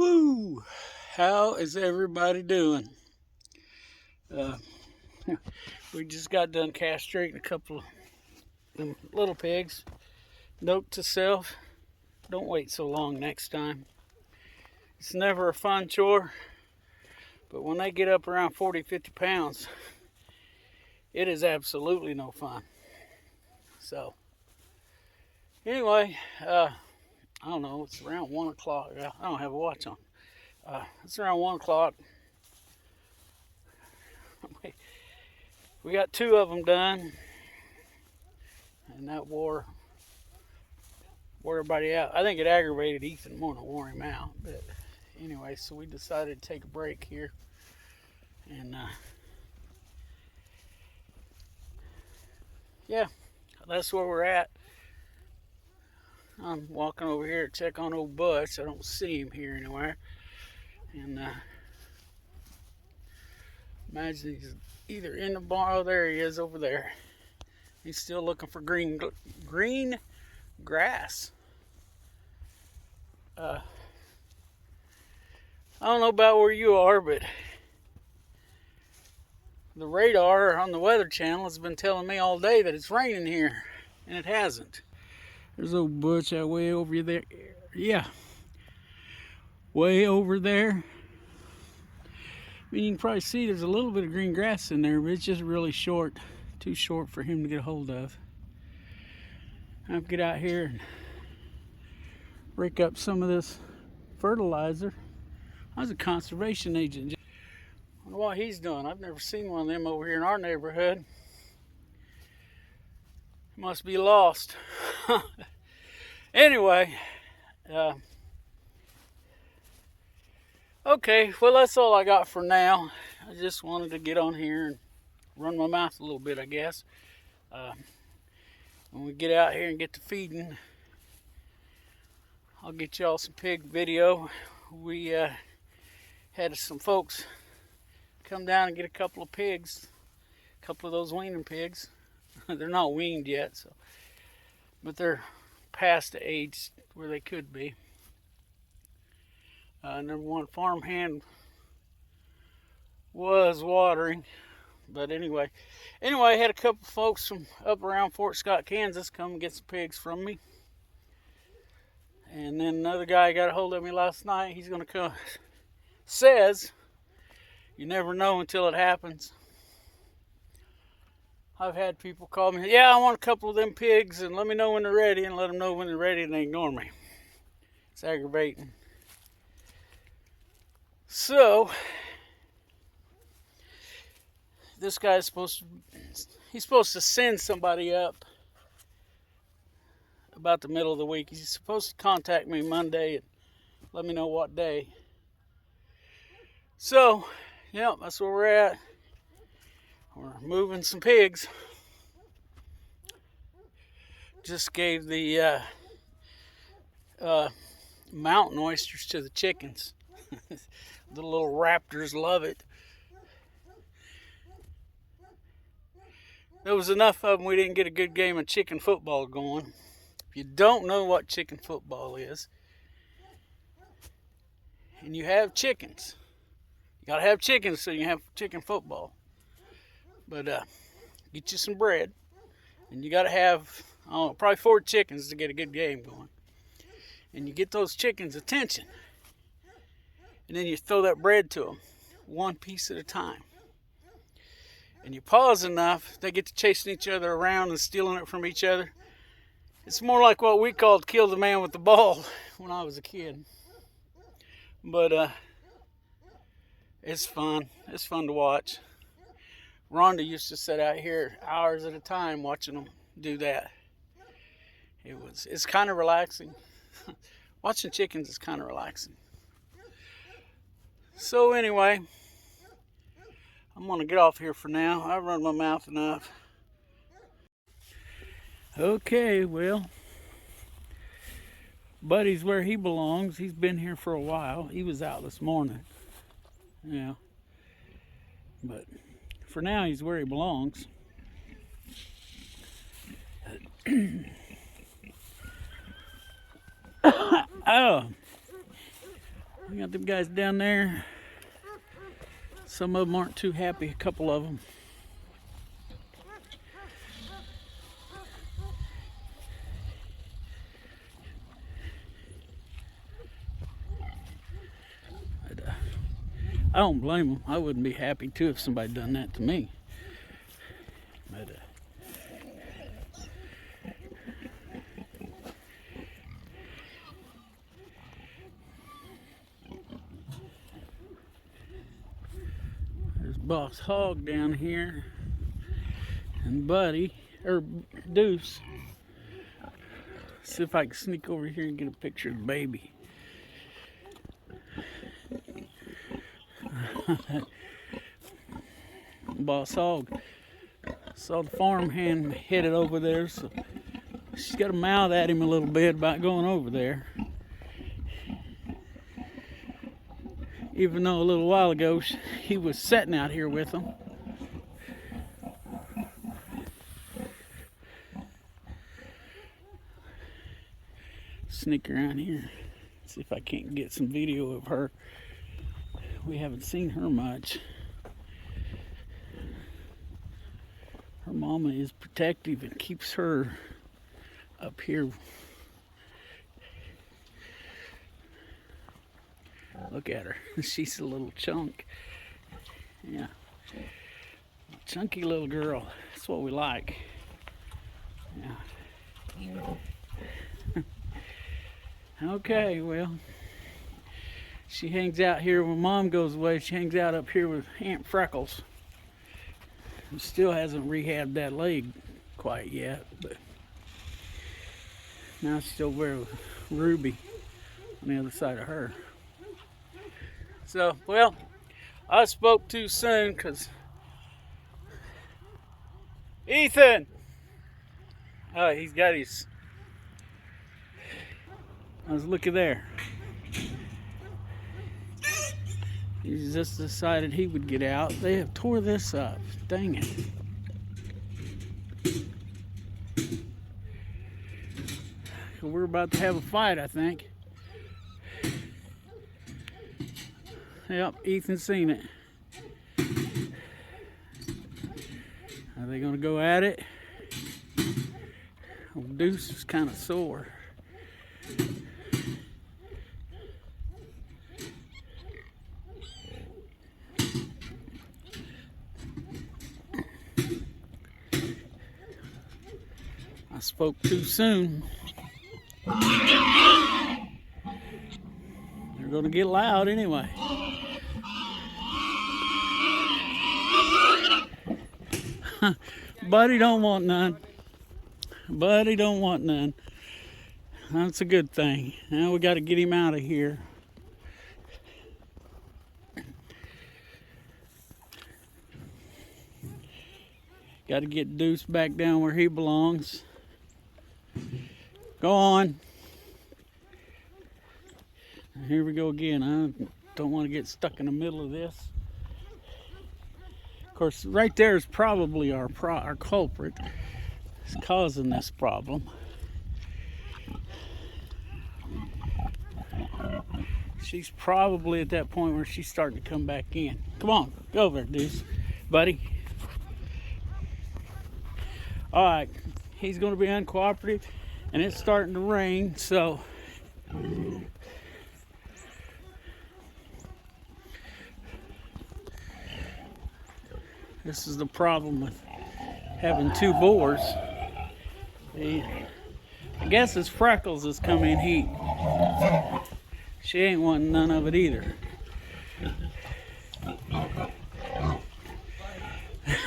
Woo! How is everybody doing? Uh, we just got done castrating a couple of them little pigs. Note to self, don't wait so long next time. It's never a fun chore, but when they get up around 40, 50 pounds, it is absolutely no fun. So, anyway, I don't know, it's around 1 o'clock. I don't have a watch on. It's around 1 o'clock. We got 2 of them done, and that wore everybody out. I think it aggravated Ethan more than wore him out. But anyway, so we decided to take a break here, and yeah, that's where we're at. I'm walking over here to check on old Butch. I don't see him here anywhere, and imagine he's either in the barn. Oh, there he is over there. He's still looking for green grass. I don't know about where you are, but the radar on the Weather Channel has been telling me all day that it's raining here, and it hasn't. There's old Butch out way over there. Yeah, way over there. I mean, you can probably see there's a little bit of green grass in there, but it's just really short. Too short for him to get a hold of. I'll get out here and rake up some of this fertilizer. I was a conservation agent. I wonder what he's doing. I've never seen one of them over here in our neighborhood. Must be lost. Anyway, okay, well, that's all I got for now. I just wanted to get on here and run my mouth a little bit, I guess. When we get out here and get to feeding, I'll get y'all some pig video. We had some folks come down and get a couple of pigs, a couple of those weaning pigs. They're not weaned yet, but they're past the age where they could be. Number one farmhand was watering, but anyway, I had a couple folks from up around Fort Scott, Kansas, come and get some pigs from me. And then another guy got a hold of me last night. He's going to come. Says, you never know until it happens. I've had people call me, yeah, I want a couple of them pigs, and let me know when they're ready, and let them know when they're ready, and they ignore me. It's aggravating. So, this guy's supposed to send somebody up about the middle of the week. He's supposed to contact me Monday and let me know what day. So, yeah, that's where we're at. We're moving some pigs. Just gave the mountain oysters to the chickens. The little raptors love it. There was enough of them we didn't get a good game of chicken football going. If you don't know what chicken football is, and you have chickens, you gotta have chickens so you have chicken football. But get you some bread, and you gotta have probably 4 chickens to get a good game going. And you get those chickens' attention, and then you throw that bread to them, one piece at a time. And you pause enough, they get to chasing each other around and stealing it from each other. It's more like what we called kill the man with the ball when I was a kid. But it's fun. It's fun to watch. Rhonda used to sit out here hours at a time watching them do that. It's kind of relaxing. Watching chickens is kind of relaxing. So anyway, I'm going to get off here for now. I've run my mouth enough. Okay, well, Buddy's where he belongs. He's been here for a while. He was out this morning. Yeah. But for now, he's where he belongs. Oh, we got them guys down there. Some of them aren't too happy, a couple of them. But, I don't blame them. I wouldn't be happy too if somebody done that to me. But, there's Boss Hog down here, and Buddy, or Deuce. See if I can sneak over here and get a picture of the baby. Boss Hog saw the farmhand headed over there, so she's got to mouth at him a little bit about going over there. Even though a little while ago he was sitting out here with them. Sneak around here, see if I can't get some video of her. We haven't seen her much. Her mama is protective and keeps her up here. Look at her. She's a little chunk. Yeah. Chunky little girl. That's what we like. Yeah. Okay, well, she hangs out here when Mom goes away. She hangs out up here with Aunt Freckles. Still hasn't rehabbed that leg quite yet, but now she's over there with Ruby on the other side of her. So, well, I spoke too soon because Ethan! Oh, he's got his... Look at there. He just decided he would get out. They have tore this up. Dang it. We're about to have a fight, I think. Yep, Ethan's seen it. Are they going to go at it? Oh, Deuce is kind of sore. I spoke too soon. They're going to get loud anyway. Buddy don't want none. Buddy don't want none. That's a good thing. Now we got to get him out of here. Got to get Deuce back down where he belongs. Go on. Here we go again. I don't want to get stuck in the middle of this. Of course, right there is probably our culprit. It's causing this problem. She's probably at that point where she's starting to come back in. Come on, go over there, Deuce, buddy. All right, he's going to be uncooperative, and it's starting to rain, so this is the problem with having two boars. I guess it's Freckles that's come in heat. She ain't wanting none of it either.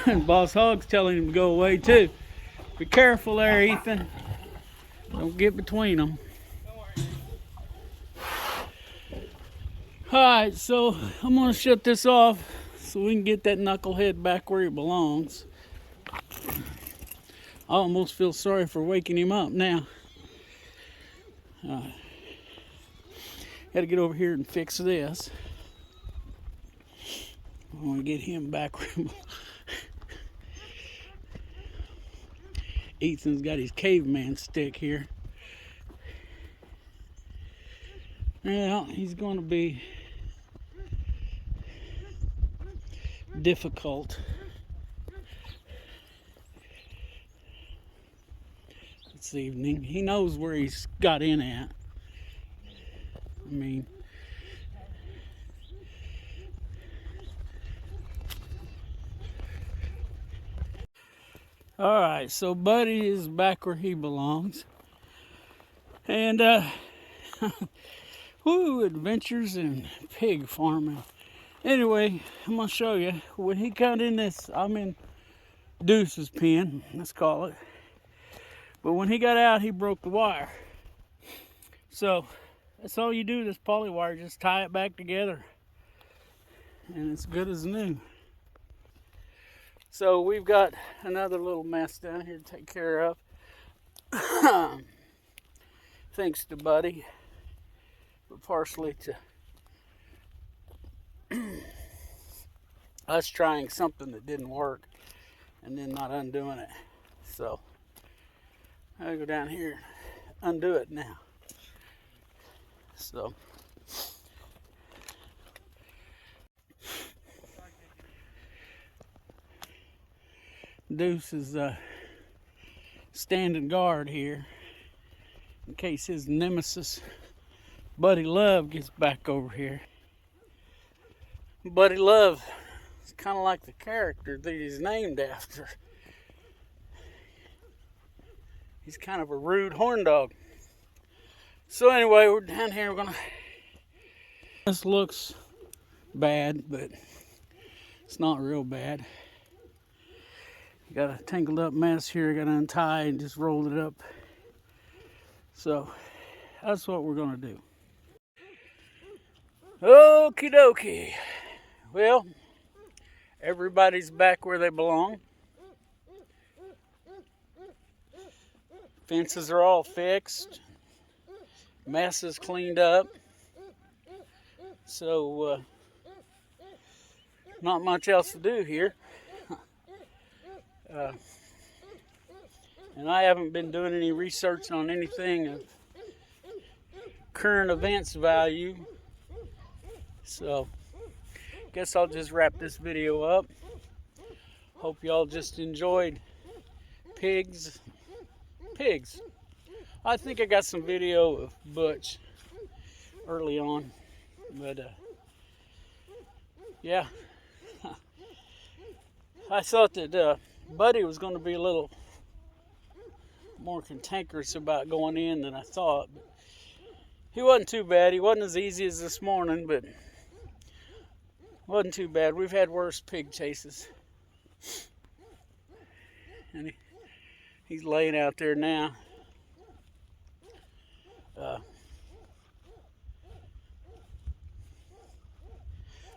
And Boss Hog's telling him to go away too. Be careful there, Ethan. Don't get between them. Alright, so I'm going to shut this off so we can get that knucklehead back where he belongs. I almost feel sorry for waking him up now. Got to get over here and fix this. I want to get him back where he belongs. Ethan's got his caveman stick here. Well, he's going to be difficult. This evening, he knows where he's got in at. I mean, all right, so Buddy is back where he belongs. And, woo, adventures in pig farming. Anyway, I'm going to show you. When he got in this, I'm in Deuce's pen, let's call it. But when he got out, he broke the wire. So, that's all you do with this poly wire, just tie it back together. And it's good as new. So we've got another little mess down here to take care of. Thanks to Buddy, but partially to us trying something that didn't work and then not undoing it. So I'll go down here and undo it now. So Deuce is standing guard here in case his nemesis Buddy Love gets back over here. Buddy Love is kind of like the character that he's named after. He's kind of a rude horn dog. So anyway, we're down here. We're gonna. This looks bad, but it's not real bad. Got a tangled up mess here. I got to untie and just roll it up. So that's what we're gonna do. Okie dokie. Well, everybody's back where they belong. Fences are all fixed. Mess is cleaned up. So not much else to do here. And I haven't been doing any research on anything of current events value. So, guess I'll just wrap this video up. Hope y'all just enjoyed pigs. I think I got some video of Butch early on. But, yeah. I thought that Buddy was going to be a little more cantankerous about going in than I thought. But he wasn't too bad. He wasn't as easy as this morning, but wasn't too bad. We've had worse pig chases. And he's laying out there now.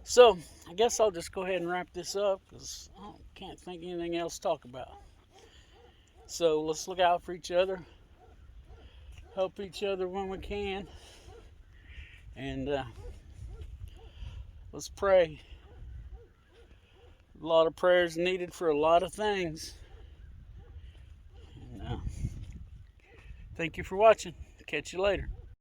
So, I guess I'll just go ahead and wrap this up because I can't think of anything else to talk about. So, let's look out for each other. Help each other when we can. And let's pray. A lot of prayers needed for a lot of things. And, thank you for watching. Catch you later.